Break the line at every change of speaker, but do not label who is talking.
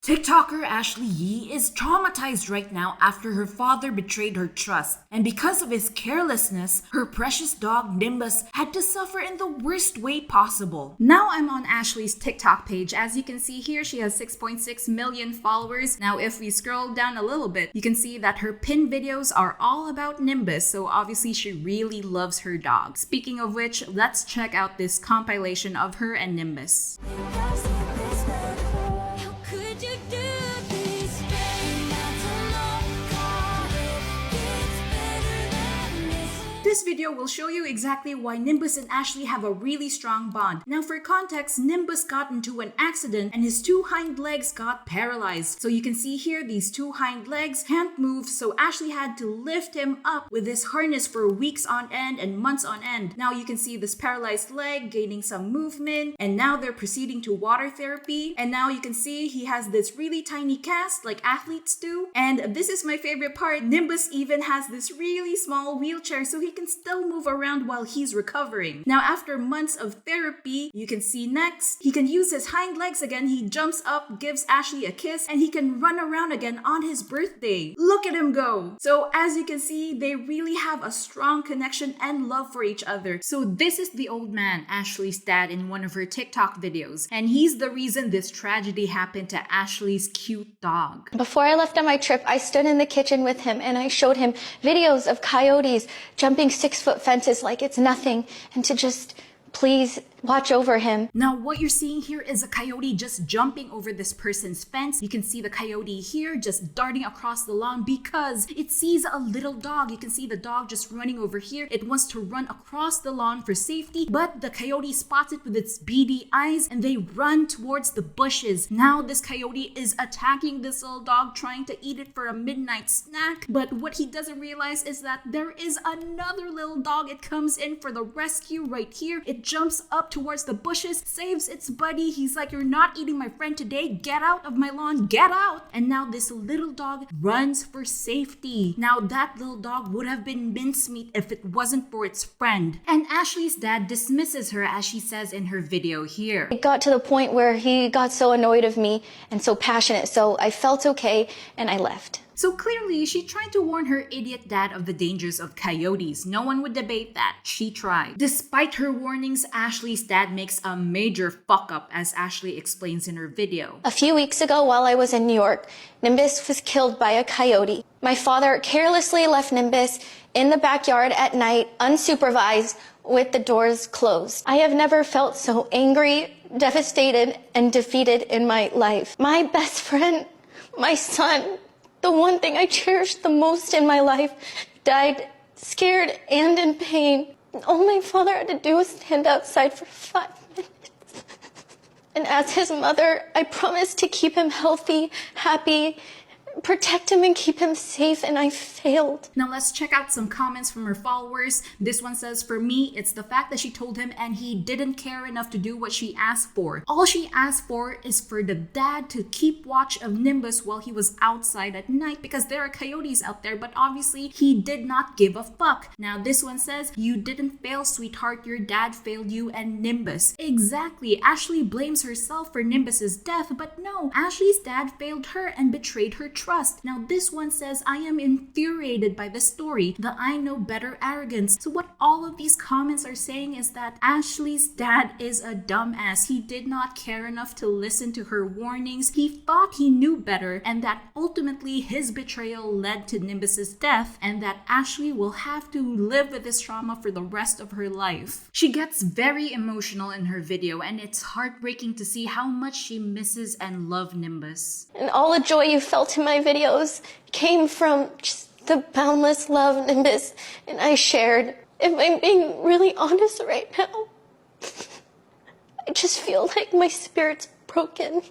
TikToker Ashley Yee is traumatized right now after her father betrayed her trust. And because of his carelessness, her precious dog Nimbus had to suffer in the worst way possible. Now I'm on Ashley's TikTok page. As you can see here, she has 6.6 million followers. Now if we scroll down a little bit, you can see that her pinned videos are all about Nimbus, so obviously she really loves her dog. Speaking of which, let's check out this compilation of her and Nimbus. This video will show you exactly why Nimbus and Ashley have a really strong bond. Now for context, Nimbus got into an accident and his two hind legs got paralyzed. So you can see here these two hind legs can't move, so Ashley had to lift him up with this harness for weeks on end and months on end. Now you can see this paralyzed leg gaining some movement, and now they're proceeding to water therapy. And now you can see he has this really tiny cast like athletes do. And this is my favorite part, Nimbus even has this really small wheelchair so he can still move around while he's recovering. Now after months of therapy, you can see next, he can use his hind legs again. He jumps up, gives Ashley a kiss, and he can run around again on his birthday. Look at him go! So as you can see, they really have a strong connection and love for each other. So this is the old man, Ashley's dad, in one of her TikTok videos, and he's the reason this tragedy happened to Ashley's cute dog.
Before I left on my trip, I stood in the kitchen with him and I showed him videos of coyotes jumping 6-foot fences like it's nothing, and to just please watch over him.
Now what you're seeing here is a coyote just jumping over this person's fence. You can see the coyote here just darting across the lawn because it sees a little dog. You can see the dog just running over here. It wants to run across the lawn for safety, but the coyote spots it with its beady eyes and they run towards the bushes. Now this coyote is attacking this little dog, trying to eat it for a midnight snack, but what he doesn't realize is that there is another little dog. It comes in for the rescue right here. It jumps up towards the bushes, saves its buddy. He's like, "You're not eating my friend today. Get out of my lawn, get out." And now this little dog runs for safety. Now that little dog would have been mincemeat if it wasn't for its friend. And Ashley's dad dismisses her, as she says in her video here.
It got to the point where he got so annoyed of me and so passionate, so I felt okay and I left.
So clearly, she tried to warn her idiot dad of the dangers of coyotes. No one would debate that. She tried. Despite her warnings, Ashley's dad makes a major fuck up, as Ashley explains in her video.
A few weeks ago, while I was in New York, Nimbus was killed by a coyote. My father carelessly left Nimbus in the backyard at night, unsupervised, with the doors closed. I have never felt so angry, devastated, and defeated in my life. My best friend, my son, the one thing I cherished the most in my life, died scared and in pain. All my father had to do was stand outside for 5 minutes. And as his mother, I promised to keep him healthy, happy, protect him and keep him safe, and I failed.
Now let's check out some comments from her followers. This one says, "For me, it's the fact that she told him and he didn't care enough to do what she asked for. All she asked for is for the dad to keep watch of Nimbus while he was outside at night because there are coyotes out there, but obviously he did not give a fuck." Now this one says, "You didn't fail, sweetheart. Your dad failed you and Nimbus." Exactly. Ashley blames herself for Nimbus's death, but no, Ashley's dad failed her and betrayed her trust. Now this one says, "I am infuriated by the story, the I know better arrogance." So what all of these comments are saying is that Ashley's dad is a dumbass. He did not care enough to listen to her warnings. He thought he knew better, and that ultimately his betrayal led to Nimbus's death, and that Ashley will have to live with this trauma for the rest of her life. She gets very emotional in her video, and it's heartbreaking to see how much she misses and loves Nimbus.
And all the joy you felt in my videos came from just the boundless love Nimbus and I shared. If I'm being really honest right now, I just feel like my spirit's broken.